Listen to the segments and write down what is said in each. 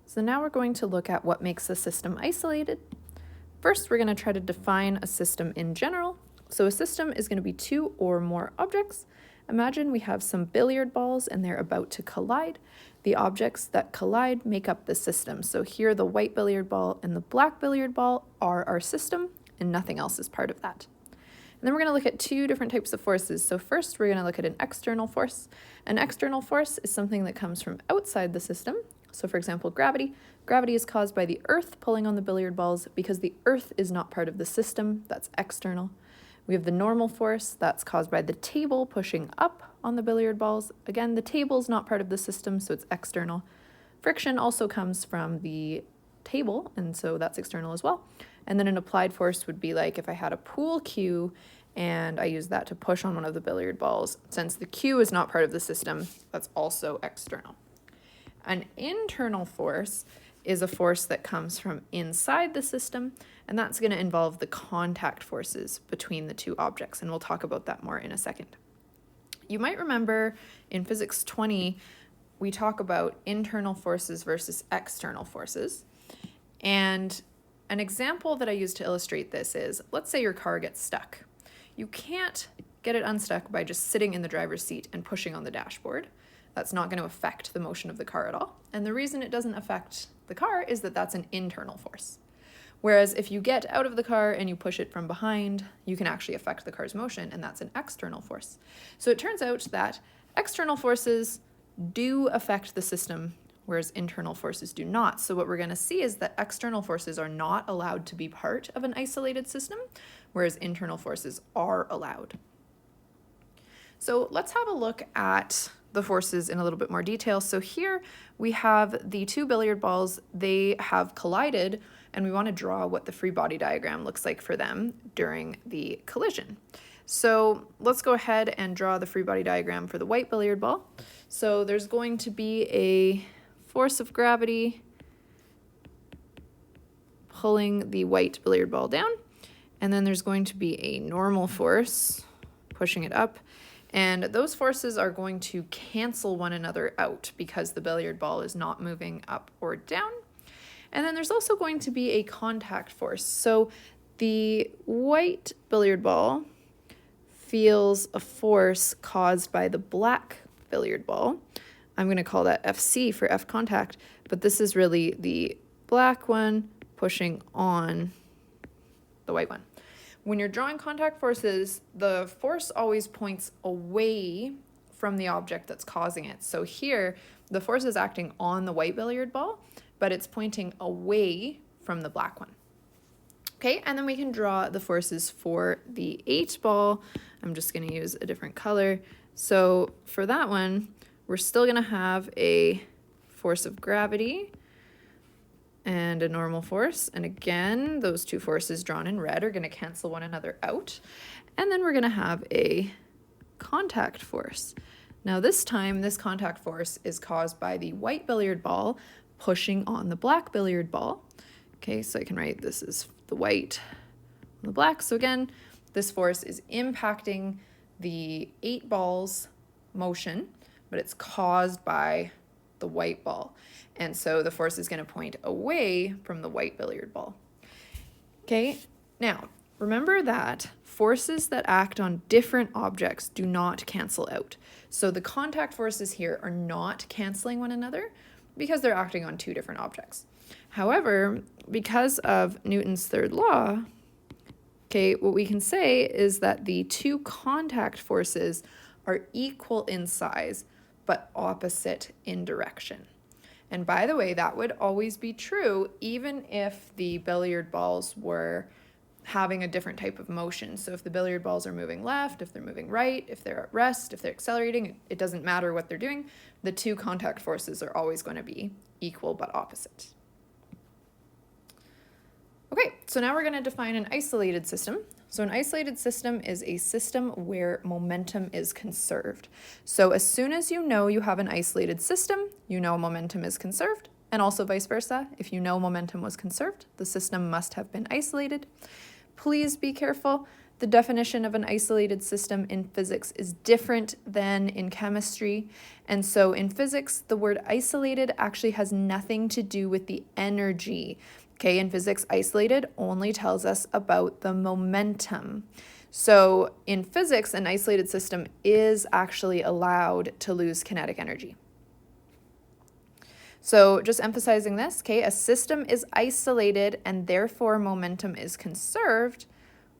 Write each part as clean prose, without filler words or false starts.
So now we're going to look at what makes a system isolated. First, we're going to try to define a system in general. So a system is going to be two or more objects. Imagine we have some billiard balls and they're about to collide. The objects that collide make up the system. So here the white billiard ball and the black billiard ball are our system, and nothing else is part of that. And then we're going to look at two different types of forces. So first, we're going to look at an external force. An external force is something that comes from outside the system. So for example, gravity. Gravity is caused by the earth pulling on the billiard balls because the earth is not part of the system. That's external. We have the normal force that's caused by the table pushing up on the billiard balls. Again, the table is not part of the system, so it's external. Friction also comes from the table, and so that's external as well. And then an applied force would be like if I had a pool cue and I use that to push on one of the billiard balls. Since the cue is not part of the system, that's also external. An internal force is a force that comes from inside the system, and that's going to involve the contact forces between the two objects, and we'll talk about that more in a second. You might remember in Physics 20, we talk about internal forces versus external forces, and an example that I use to illustrate this is, let's say your car gets stuck. You can't get it unstuck by just sitting in the driver's seat and pushing on the dashboard. That's not going to affect the motion of the car at all. And the reason it doesn't affect the car is that that's an internal force. Whereas if you get out of the car and you push it from behind, you can actually affect the car's motion, and that's an external force. So it turns out that external forces do affect the system, whereas internal forces do not. So what we're going to see is that external forces are not allowed to be part of an isolated system, whereas internal forces are allowed. So let's have a look at the forces in a little bit more detail. So here we have the two billiard balls. They have collided, and we want to draw what the free body diagram looks like for them during the collision. So let's go ahead and draw the free body diagram for the white billiard ball. So there's going to be a force of gravity pulling the white billiard ball down, and then there's going to be a normal force pushing it up. And those forces are going to cancel one another out because the billiard ball is not moving up or down. And then there's also going to be a contact force. So the white billiard ball feels a force caused by the black billiard ball. I'm going to call that FC for F contact, but this is really the black one pushing on the white one. When you're drawing contact forces, the force always points away from the object that's causing it. So here, the force is acting on the white billiard ball, but it's pointing away from the black one. Okay, and then we can draw the forces for the 8 ball. I'm just going to use a different color. So for that one, we're still going to have a force of gravity and a normal force. And again, those two forces drawn in red are going to cancel one another out. And then we're going to have a contact force. Now this time, this contact force is caused by the white billiard ball pushing on the black billiard ball. Okay, so I can write this is the white and the black. So again, this force is impacting the 8 balls motion, but it's caused by the white ball. And so the force is going to point away from the white billiard ball. Okay, now remember that forces that act on different objects do not cancel out. So the contact forces here are not canceling one another because they're acting on two different objects. However, because of Newton's third law, okay, what we can say is that the two contact forces are equal in size, but opposite in direction. And by the way, that would always be true even if the billiard balls were having a different type of motion. So if the billiard balls are moving left, if they're moving right, if they're at rest, if they're accelerating, it doesn't matter what they're doing. The two contact forces are always going to be equal but opposite. Okay, so now we're going to define an isolated system. So an isolated system is a system where momentum is conserved. So as soon as you know you have an isolated system, you know momentum is conserved, and also vice versa. If you know momentum was conserved, the system must have been isolated. Please be careful The definition of an isolated system in physics is different than in chemistry. And so in physics, the word isolated actually has nothing to do with the energy. Okay, in physics, isolated only tells us about the momentum. So in physics, an isolated system is actually allowed to lose kinetic energy. So just emphasizing this, okay, a system is isolated and therefore momentum is conserved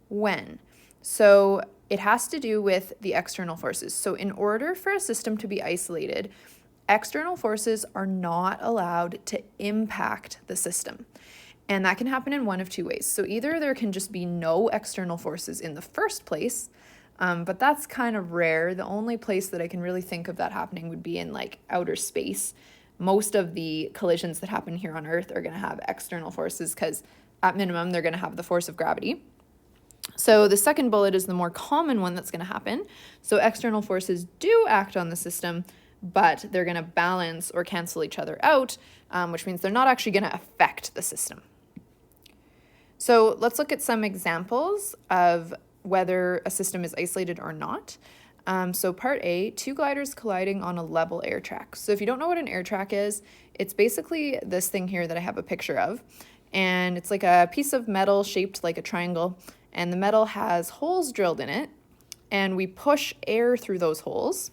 when? So it has to do with the external forces. So in order for a system to be isolated, external forces are not allowed to impact the system. And that can happen in one of two ways. So either there can just be no external forces in the first place, but that's kind of rare. The only place that I can really think of that happening would be in like outer space. Most of the collisions that happen here on Earth are going to have external forces because at minimum, they're going to have the force of gravity. So the second bullet is the more common one that's going to happen. So external forces do act on the system, but they're going to balance or cancel each other out, which means they're not actually going to affect the system. So let's look at some examples of whether a system is isolated or not. So part A, two gliders colliding on a level air track. So if you don't know what an air track is, it's basically this thing here that I have a picture of. And it's like a piece of metal shaped like a triangle. And the metal has holes drilled in it. And we push air through those holes.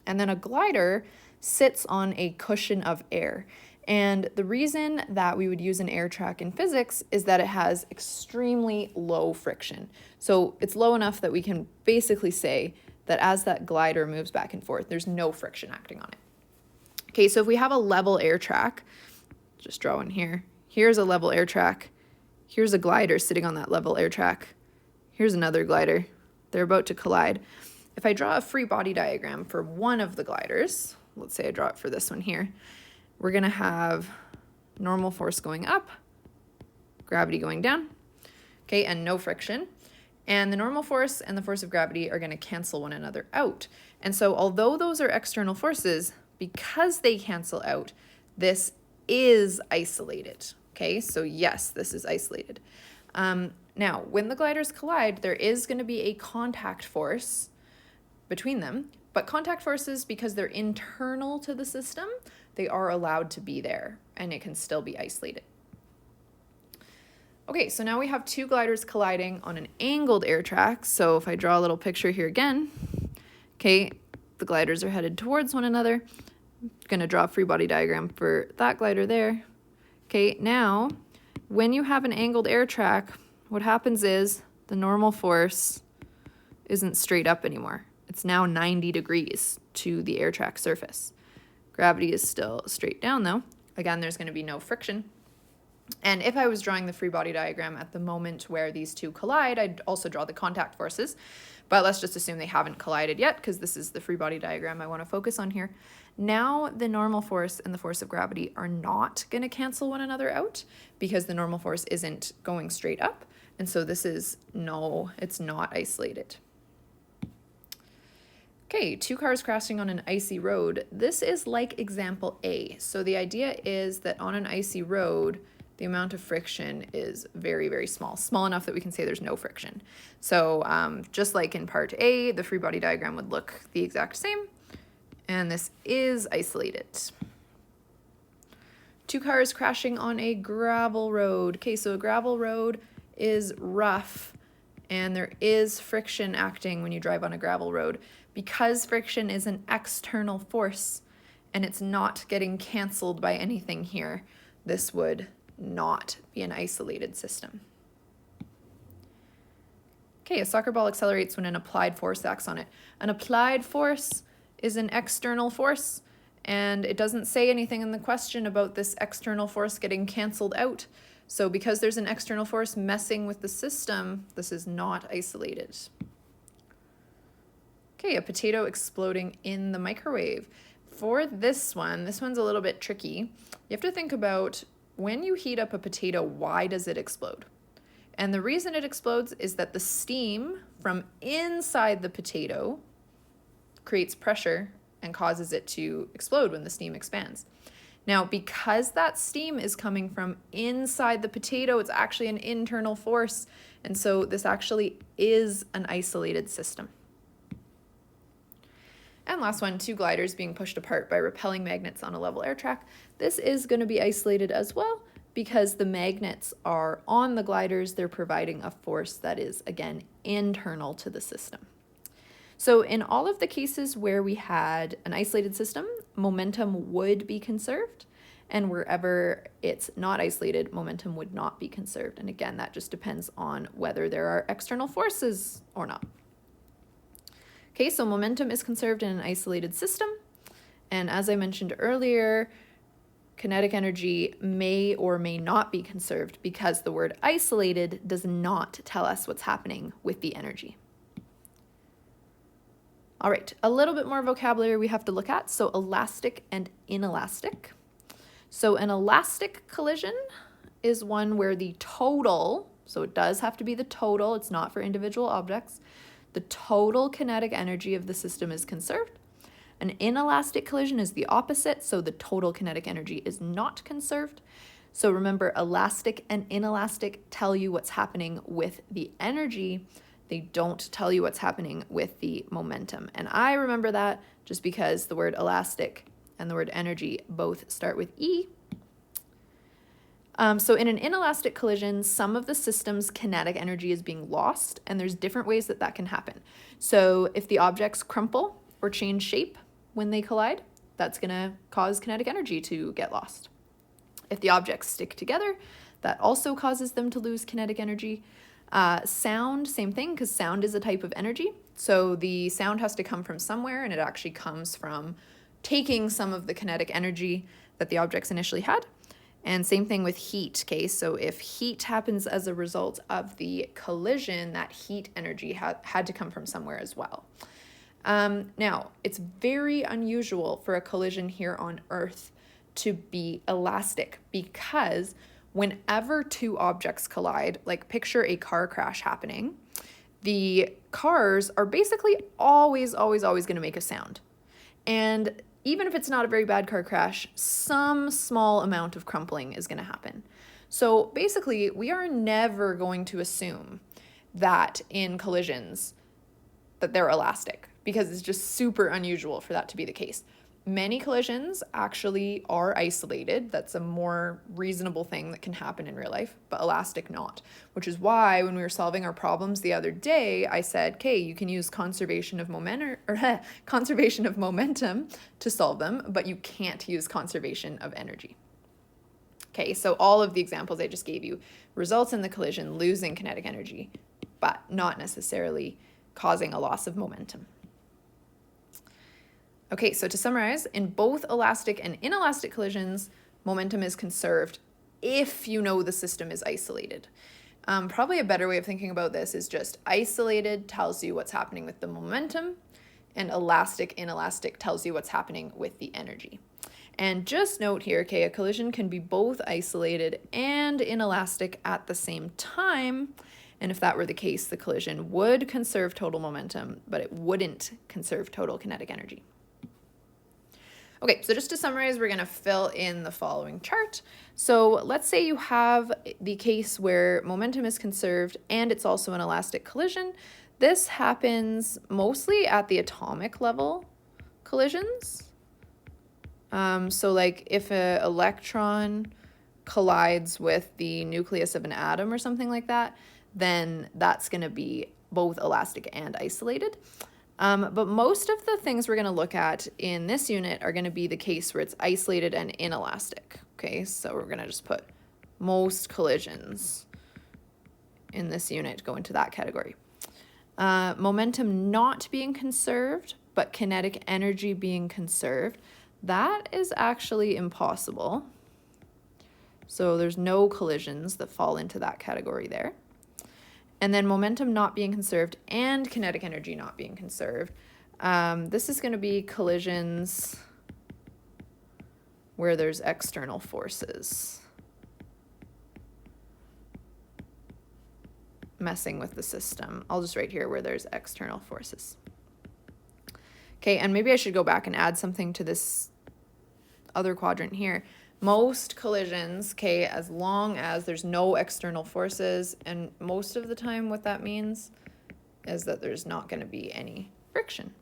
And then a glider sits on a cushion of air. And the reason that we would use an air track in physics is that it has extremely low friction. So it's low enough that we can basically say that as that glider moves back and forth, there's no friction acting on it. Okay, so if we have a level air track, just draw one here. Here's a level air track. Here's a glider sitting on that level air track. Here's another glider. They're about to collide. If I draw a free body diagram for one of the gliders, let's say I draw it for this one here, we're going to have normal force going up, gravity going down, okay, and no friction. And the normal force and the force of gravity are going to cancel one another out. And so although those are external forces, because they cancel out, this is isolated. Okay, so yes, this is isolated. Now, when the gliders collide, there is going to be a contact force between them, but contact forces, because they're internal to the system, they are allowed to be there and it can still be isolated. Okay, so now we have two gliders colliding on an angled air track. So if I draw a little picture here again, okay, the gliders are headed towards one another. I'm going to draw a free body diagram for that glider there. Okay, now when you have an angled air track, what happens is the normal force isn't straight up anymore. It's now 90 degrees to the air track surface. Gravity is still straight down though. Again, there's going to be no friction. And if I was drawing the free body diagram at the moment where these two collide, I'd also draw the contact forces. But let's just assume they haven't collided yet because this is the free body diagram I want to focus on here. Now the normal force and the force of gravity are not going to cancel one another out because the normal force isn't going straight up. And so this is it's not isolated. Okay, two cars crashing on an icy road. This is like example A. So the idea is that on an icy road, the amount of friction is very, very small. Small enough that we can say there's no friction. So just like in part A, the free body diagram would look the exact same. And this is isolated. Two cars crashing on a gravel road. Okay, so a gravel road is rough and there is friction acting when you drive on a gravel road. Because friction is an external force and it's not getting canceled by anything here, this would not be an isolated system. Okay, a soccer ball accelerates when an applied force acts on it. An applied force is an external force, and it doesn't say anything in the question about this external force getting canceled out. So because there's an external force messing with the system, this is not isolated. Okay, a potato exploding in the microwave. For this one's a little bit tricky. You have to think about when you heat up a potato, why does it explode? And the reason it explodes is that the steam from inside the potato creates pressure and causes it to explode when the steam expands. Now, because that steam is coming from inside the potato, it's actually an internal force. And so this actually is an isolated system. And last one, 2 gliders being pushed apart by repelling magnets on a level air track. This is going to be isolated as well because the magnets are on the gliders. They're providing a force that is, again, internal to the system. So in all of the cases where we had an isolated system, momentum would be conserved. And wherever it's not isolated, momentum would not be conserved. And again, that just depends on whether there are external forces or not. Okay, so momentum is conserved in an isolated system. And as I mentioned earlier, kinetic energy may or may not be conserved because the word isolated does not tell us what's happening with the energy. All right, a little bit more vocabulary we have to look at. So elastic and inelastic. So an elastic collision is one where the total, so it does have to be the total, it's not for individual objects, the total kinetic energy of the system is conserved. An inelastic collision is the opposite, so the total kinetic energy is not conserved. So remember, elastic and inelastic tell you what's happening with the energy. They don't tell you what's happening with the momentum. And I remember that just because the word elastic and the word energy both start with E. So in an inelastic collision, some of the system's kinetic energy is being lost, and there's different ways that that can happen. So if the objects crumple or change shape when they collide, that's going to cause kinetic energy to get lost. If the objects stick together, that also causes them to lose kinetic energy. Sound, same thing, because sound is a type of energy. So the sound has to come from somewhere, and it actually comes from taking some of the kinetic energy that the objects initially had. And same thing with heat, okay? So if heat happens as a result of the collision, that heat energy had to come from somewhere as well. Now, it's very unusual for a collision here on Earth to be elastic because whenever 2 objects collide, like picture a car crash happening, the cars are basically always going to make a sound. And even if it's not a very bad car crash, some small amount of crumpling is going to happen. So basically, we are never going to assume that in collisions that they're elastic because it's just super unusual for that to be the case. Many collisions actually are isolated. That's a more reasonable thing that can happen in real life, but elastic not, which is why when we were solving our problems the other day, I said, okay, you can use conservation of momentum to solve them, but you can't use conservation of energy. Okay, so all of the examples I just gave you results in the collision losing kinetic energy, but not necessarily causing a loss of momentum. Okay, so to summarize, in both elastic and inelastic collisions, momentum is conserved if you know the system is isolated. Probably a better way of thinking about this is just isolated tells you what's happening with the momentum, and elastic, inelastic tells you what's happening with the energy. And just note here, okay, a collision can be both isolated and inelastic at the same time. And if that were the case, the collision would conserve total momentum, but it wouldn't conserve total kinetic energy. Okay, so just to summarize, we're going to fill in the following chart. So let's say you have the case where momentum is conserved and it's also an elastic collision. This happens mostly at the atomic level collisions. So like if an electron collides with the nucleus of an atom or something like that, then that's going to be both elastic and isolated. But most of the things we're going to look at in this unit are going to be the case where it's isolated and inelastic. Okay, so we're going to just put most collisions in this unit go into that category. Momentum not being conserved, but kinetic energy being conserved, that is actually impossible. So there's no collisions that fall into that category there. And then momentum not being conserved and kinetic energy not being conserved. This is going to be collisions where there's external forces messing with the system. I'll just write here where there's external forces. Okay, and maybe I should go back and add something to this other quadrant here, most collisions, okay, as long as there's no external forces, and most of the time what that means is that there's not going to be any friction.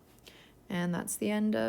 And that's the end of